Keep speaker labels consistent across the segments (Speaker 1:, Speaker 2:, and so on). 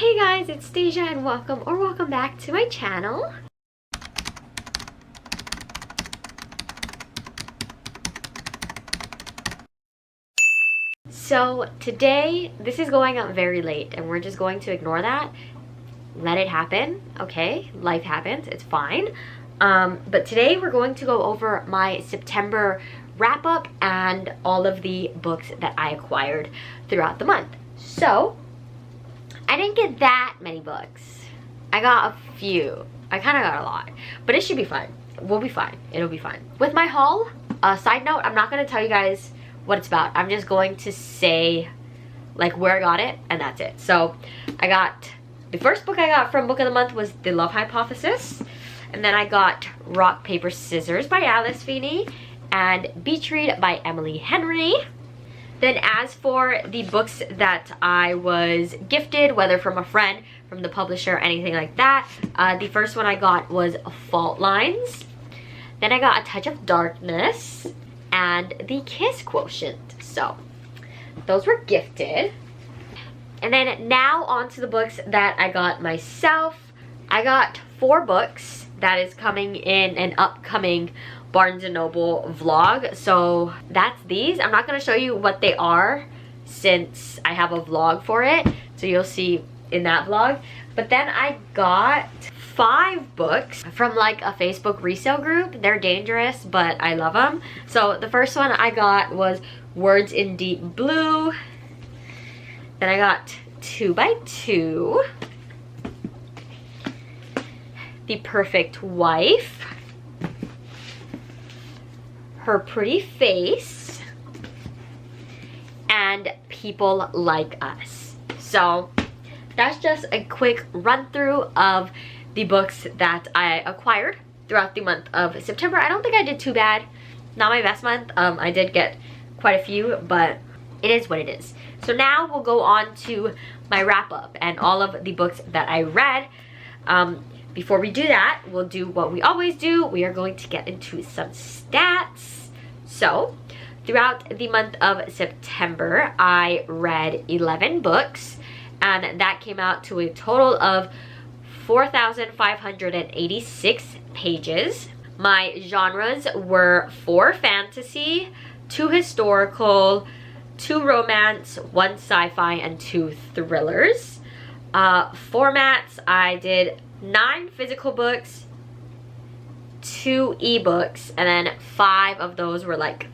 Speaker 1: Hey guys, it's Deja and welcome back to my channel. So today, this is going up very late and we're just going to ignore that. Let it happen, okay? Life happens, it's fine. But today we're going to go over my September wrap up and all of the books that I acquired throughout the month. So, I didn't get that many books. I got a few. I kind of got a lot. But it should be fine. We'll be fine. It'll be fine. With my haul, side note, I'm not going to tell you guys what it's about. I'm just going to say like where I got it and that's it. So I got, the first book I got from Book of the Month was The Love Hypothesis. And then I got Rock, Paper, Scissors by Alice Feeney and Beach Read by Emily Henry. Then as for the books that I was gifted, whether from a friend, from the publisher, anything like that, the first one I got was Fault Lines. Then I got A Touch of Darkness and The Kiss Quotient. So those were gifted. And then now on to the books that I got myself. I got 4 books that is coming in an upcoming Barnes & Noble vlog. So that's these. I'm not going to show you what they are since I have a vlog for it. So you'll see in that vlog. But then I got 5 books from like a Facebook resale group. They're dangerous, but I love them. So the first one I got was Words in Deep Blue. Then I got 2 by 2. The Perfect Wife. Her Pretty Face, and People Like Us. So that's just a quick run through of the books that I acquired throughout the month of September. I don't think I did too bad. Not my best month. I did get quite a few, but it is what it is. So now we'll go on to my wrap up and all of the books that I read. Before we do that, we'll do what we always do. We are going to get into some stats. So, throughout the month of September, I read 11 books, and that came out to a total of 4,586 pages. My genres were 4 fantasy, 2 historical, 2 romance, 1 sci-fi, and 2 thrillers. Formats, I did 9 physical books, 2 ebooks, and then 5 of those were like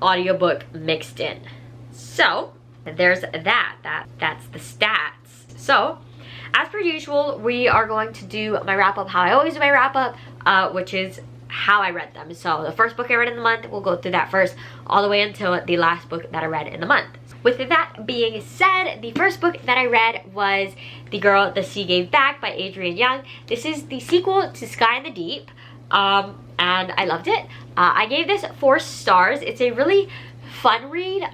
Speaker 1: audiobook mixed in. So there's that's the stats. So as per usual, we are going to do my wrap up how I always do my wrap up, which is how I read them. So the first book I read in the month, we'll go through that first all the way until the last book that I read in the month. With that being said, the first book that I read was The Girl the Sea Gave Back by Adrienne Young. This is the sequel to Sky in the Deep, and I loved it. I gave this 4 stars. It's a really fun read.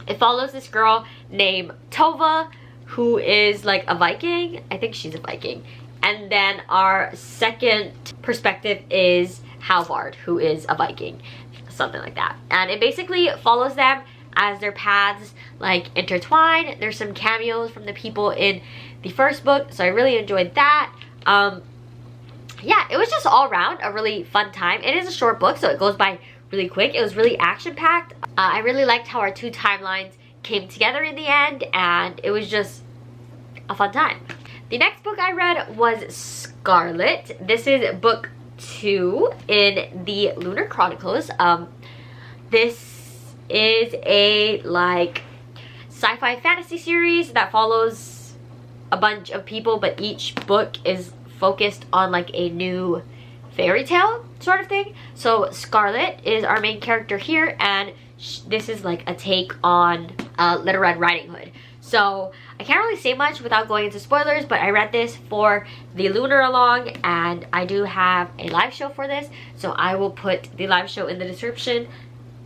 Speaker 1: It follows this girl named Tova, who is like a Viking. I think she's a Viking. And then our second perspective is Halvard, who is a Viking. Something like that. And it basically follows them as their paths like intertwine. There's some cameos from the people in the first book, so I really enjoyed that. Yeah, it was just all around a really fun time. It is a short book, so it goes by really quick. It was really action-packed. I really liked how our 2 timelines came together in the end, and it was just a fun time. The next book I read was Scarlet. This is book 2 in the Lunar Chronicles. This is a like sci-fi fantasy series that follows a bunch of people, but each book is focused on like a new fairy tale sort of thing. So Scarlet is our main character here, and this is like a take on Little Red Riding Hood. So I can't really say much without going into spoilers, but I read this for the Lunar Along, and I do have a live show for this, so I will put the live show in the description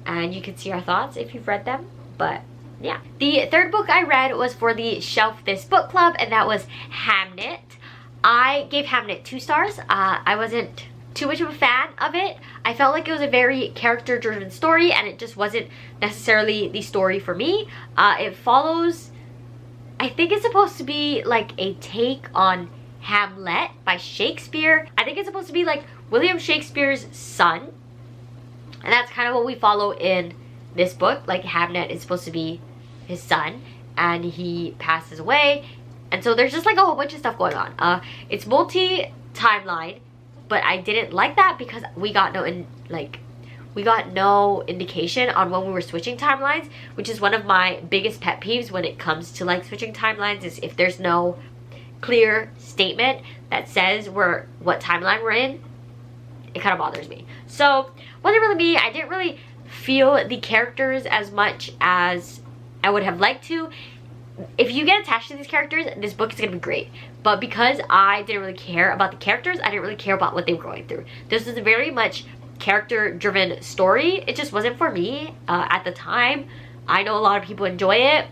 Speaker 1: and you can see our thoughts if you've read them. But yeah, the third book I read was for the Shelf This Book Club, and that was Hamnet. I gave Hamnet 2 stars. I wasn't too much of a fan of it. I felt like it was a very character driven story, and it just wasn't necessarily the story for me. It follows I think it's supposed to be like a take on Hamlet by Shakespeare. I think it's supposed to be like William Shakespeare's son. And that's kind of what we follow in this book. Like Hamlet is supposed to be his son and he passes away. And so there's just like a whole bunch of stuff going on. It's multi-timeline, but I didn't like that because we got no indication on when we were switching timelines, which is one of my biggest pet peeves when it comes to like switching timelines, is if there's no clear statement that says what timeline we're in. It kind of bothers me. So wasn't really me. I didn't really feel the characters as much as I would have liked to. If you get attached to these characters, this book is going to be great. But because I didn't really care about the characters, I didn't really care about what they were going through. This is a very much character-driven story. It just wasn't for me at the time. I know a lot of people enjoy it.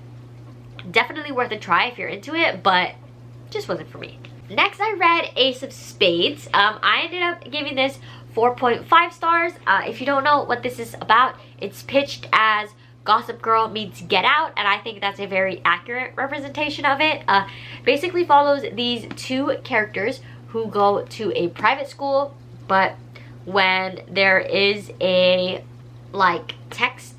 Speaker 1: Definitely worth a try if you're into it, but it just wasn't for me. Next, I read Ace of Spades. I ended up giving this 4.5 stars. If you don't know what this is about, it's pitched as Gossip Girl meets Get Out, and I think that's a very accurate representation of it. Basically follows these two characters who go to a private school, but when there is a like text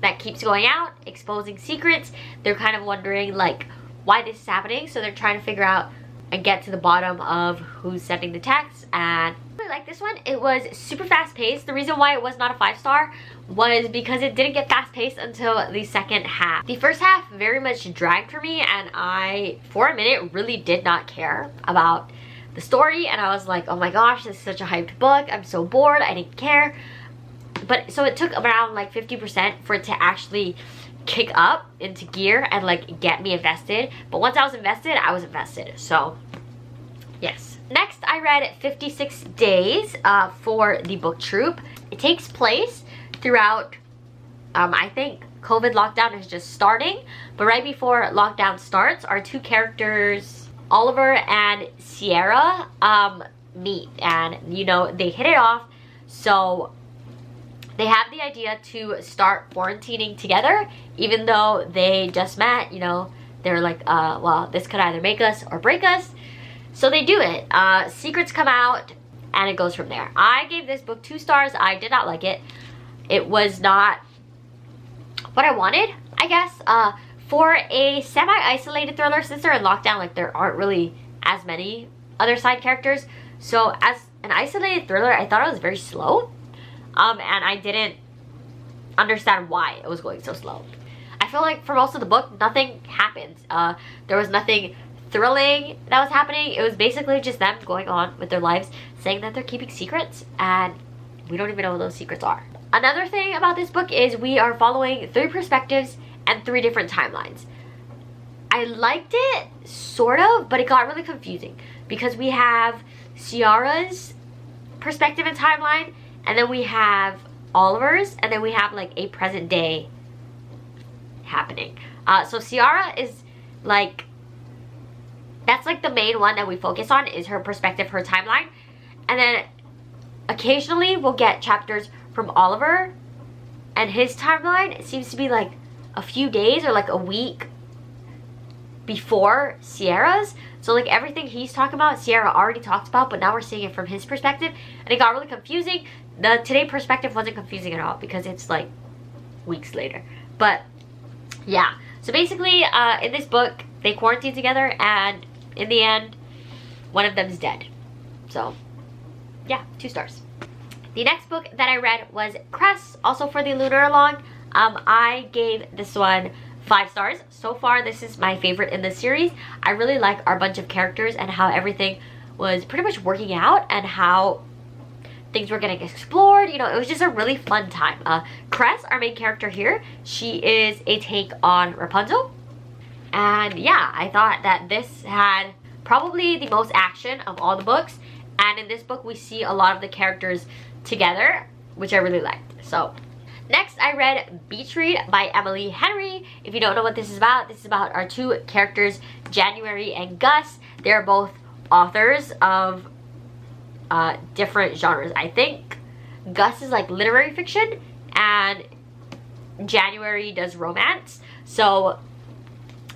Speaker 1: that keeps going out exposing secrets, they're kind of wondering like why this is happening. So they're trying to figure out and get to the bottom of who's sending the text. And I really like this one. It was super fast paced. The reason why it was not a 5-star was because it didn't get fast paced until the second half. The first half very much dragged for me, and I for a minute really did not care about the story, and I was like, oh my gosh, this is such a hyped book, I'm so bored, I didn't care. But so it took around like 50% for it to actually kick up into gear and like get me invested. But once I was invested, so yes. Next, I read 56 Days for the book troupe. It takes place throughout, I think COVID lockdown is just starting, but right before lockdown starts, our two characters, Oliver and Sierra, meet, and you know, they hit it off. So they have the idea to start quarantining together, even though they just met. You know, they're like, well, this could either make us or break us. So they do it. Secrets come out, and it goes from there. I gave this book 2 stars. I did not like it. It was not what I wanted, I guess. For a semi-isolated thriller, since they're in lockdown, like there aren't really as many other side characters. So as an isolated thriller, I thought it was very slow. And I didn't understand why it was going so slow. I feel like for most of the book, nothing happens. There was nothing thrilling that was happening. It was basically just them going on with their lives, saying that they're keeping secrets, and we don't even know what those secrets are. Another thing about this book is we are following 3 perspectives and 3 different timelines. I liked it, sort of, but it got really confusing because we have Ciara's perspective and timeline, and then we have Oliver's, and then we have like a present day happening. So Ciara is like, that's like the main one that we focus on, is her perspective, her timeline. And then occasionally we'll get chapters from Oliver, and his timeline seems to be like a few days or like a week before Sierra's. So like everything he's talking about, Sierra already talked about, but now we're seeing it from his perspective, and it got really confusing. The Today perspective wasn't confusing at all because it's like weeks later. But yeah, so basically in this book they quarantine together, and in the end one of them is dead. So yeah, 2 stars. The next book that I read was Cress, also for the Lunar Along. I gave this one 5 stars. So far, this is my favorite in the series. I really like our bunch of characters and how everything was pretty much working out and how things were getting explored. You know, it was just a really fun time. Cress, our main character here, she is a take on Rapunzel. And yeah, I thought that this had probably the most action of all the books. And in this book, we see a lot of the characters together, which I really liked. So next, I read Beach Read by Emily Henry. If you don't know what this is about our 2 characters, January and Gus. They're both authors of different genres. I think Gus is like literary fiction, and January does romance. So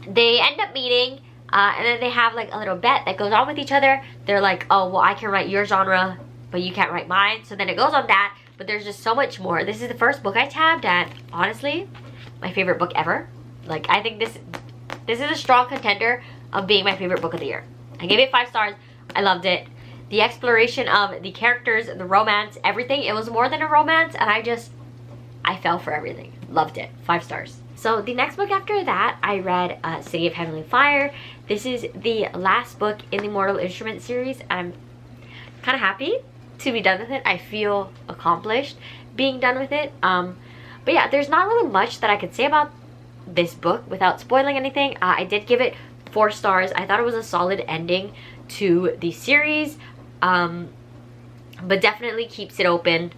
Speaker 1: they end up meeting, and then they have like a little bet that goes on with each other. They're like, oh, well, I can write your genre, but you can't write mine. So then it goes on that, but there's just so much more. This is the first book I tabbed, and honestly, my favorite book ever. Like, I think this is a strong contender of being my favorite book of the year. I gave it 5 stars. I loved it. The exploration of the characters, the romance, everything. It was more than a romance, and I fell for everything. Loved it. 5 stars. So the next book after that, I read City of Heavenly Fire. This is the last book in the Mortal Instruments series. I'm kind of happy to be done with it. I feel accomplished being done with it. But yeah, there's not really much that I could say about this book without spoiling anything. I did give it 4 stars. I thought it was a solid ending to the series, but definitely keeps it open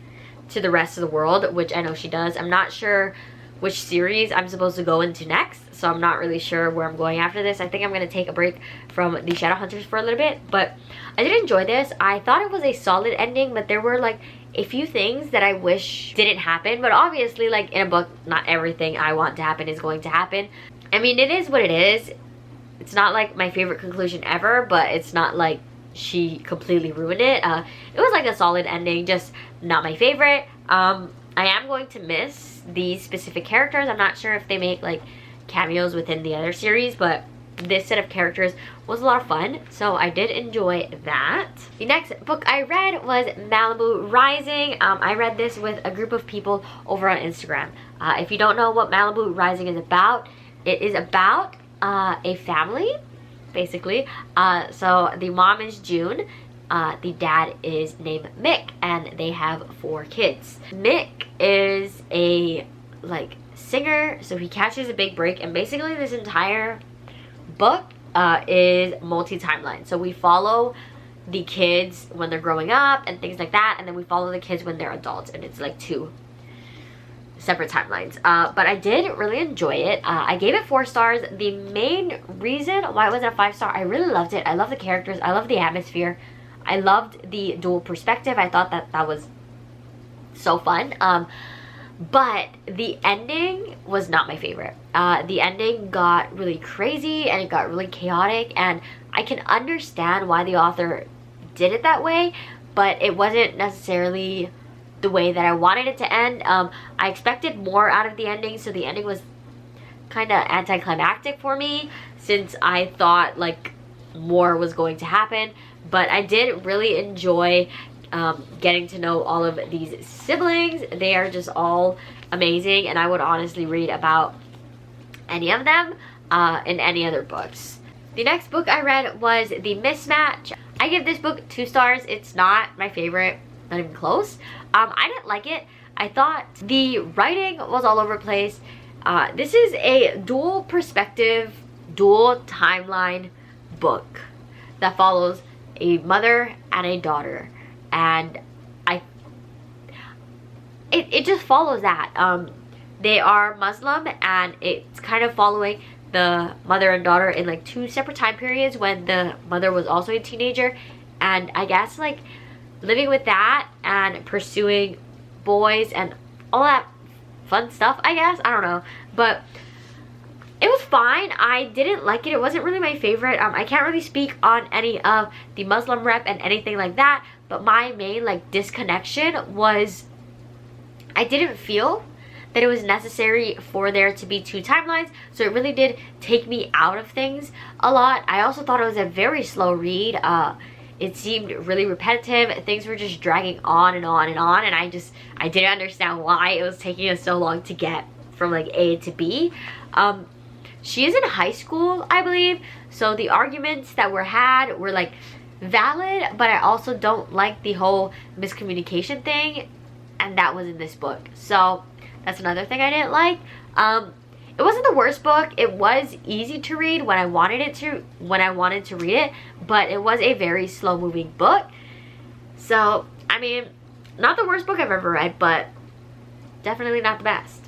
Speaker 1: to the rest of the world, which I know she does. I'm not sure which series I'm supposed to go into next, so I'm not really sure where I'm going after this. I think I'm going to take a break from the Shadowhunters for a little bit, but I did enjoy this. I thought it was a solid ending, but there were like a few things that I wish didn't happen, but obviously, like in a book, not everything I want to happen is going to happen. I mean, it is what it is. It's not like my favorite conclusion ever, but it's not like she completely ruined it. It was like a solid ending, just not my favorite. I am going to miss these specific characters. I'm not sure if they make like cameos within the other series, but this set of characters was a lot of fun, so I did enjoy that. The next book I read was Malibu Rising. I read this with a group of people over on Instagram. If you don't know what Malibu Rising is about, it is about a family, basically. So the mom is June, the dad is named Mick, and they have 4 kids. Mick is a like singer, so he catches a big break, and basically this entire book is multi-timeline. So we follow the kids when they're growing up and things like that, and then we follow the kids when they're adults, and it's like 2 separate timelines. But I did really enjoy it. I gave it 4 stars. The main reason why it wasn't a 5-star, I really loved it. I love the characters. I love the atmosphere. I loved the dual perspective. I thought that was so fun. But the ending was not my favorite. The ending got really crazy and it got really chaotic, and I can understand why the author did it that way, but it wasn't necessarily the way that I wanted it to end. I expected more out of the ending, so the ending was kind of anticlimactic for me, since I thought like more was going to happen. But I did really enjoy getting to know all of these siblings. They are just all amazing, and I would honestly read about any of them in any other books. The next book I read was The Mismatch. I give this book 2 stars. It's not my favorite, not even close. I didn't like it. I thought the writing was all over the place. This is a dual perspective, dual timeline book that follows a mother and a daughter, and it just follows that. They are Muslim, and it's kind of following the mother and daughter in like 2 separate time periods when the mother was also a teenager, and I guess like living with that and pursuing boys and all that fun stuff, I guess. I don't know, but it was fine. I didn't like it. It wasn't really my favorite. I can't really speak on any of the Muslim rep and anything like that, but my main like disconnection was I didn't feel that it was necessary for there to be 2 timelines, so it really did take me out of things a lot. I also thought it was a very slow read. It seemed really repetitive. Things were just dragging on and on and on, and I didn't understand why it was taking us so long to get from like A to B. She is in high school, I believe, so the arguments that were had were like valid, but I also don't like the whole miscommunication thing, and that was in this book. So that's another thing I didn't like. It wasn't the worst book. It was easy to read when I wanted to read it, but it was a very slow moving book. So, I mean, not the worst book I've ever read, but definitely not the best.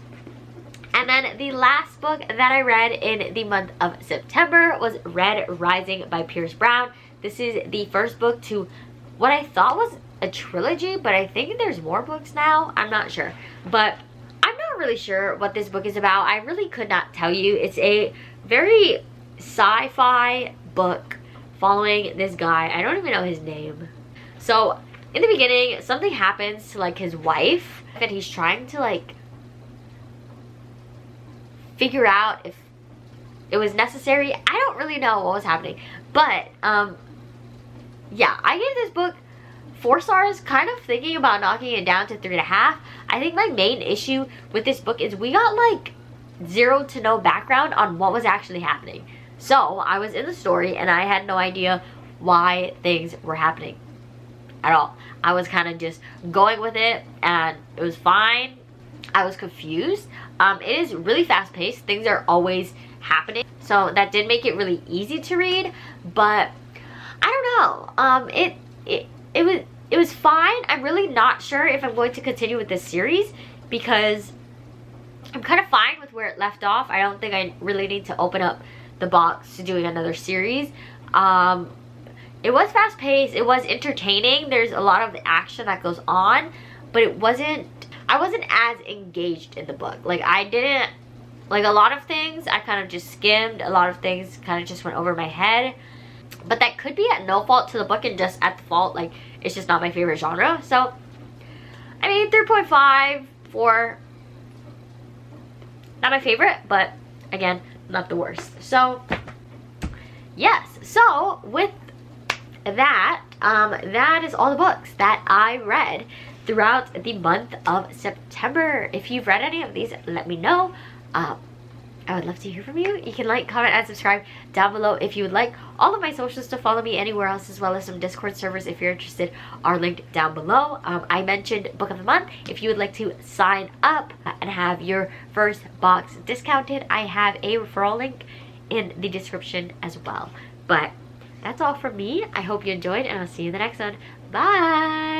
Speaker 1: And then the last book that I read in the month of September was Red Rising by Pierce Brown. This is the first book to what I thought was a trilogy, but I think there's more books now. I'm not sure, but I'm not really sure what this book is about. I really could not tell you. It's a very sci-fi book following this guy. I don't even know his name. So in the beginning, something happens to like his wife, and he's trying to like figure out if it was necessary. I don't really know what was happening, but yeah, I gave this book 4 stars, kind of thinking about knocking it down to 3.5. I think my main issue with this book is we got like 0 to no background on what was actually happening. So I was in the story and I had no idea why things were happening at all. I was kind of just going with it and it was fine. I was confused. It is really fast paced. Things are always happening. So that did make it really easy to read, but I don't know. It was fine. I'm really not sure if I'm going to continue with this series because I'm kind of fine with where it left off. I don't think I really need to open up the box to doing another series. It was fast paced. It was entertaining. There's a lot of action that goes on, but I wasn't as engaged in the book. Like I didn't, like a lot of things I kind of just skimmed. A lot of things kind of just went over my head. But that could be at no fault to the book and just at the fault, like, it's just not my favorite genre. So, I mean, 3.5, 4, not my favorite, but again, not the worst. So, yes. So, with that, that is all the books that I read throughout the month of September. If you've read any of these, let me know. I would love to hear from you. You can like, comment, and subscribe down below if you would like. All of my socials to follow me anywhere else, as well as some Discord servers if you're interested, are linked down below. I mentioned Book of the Month. If you would like to sign up and have your first box discounted, I have a referral link in the description as well. But that's all from me. I hope you enjoyed, and I'll see you in the next one. Bye!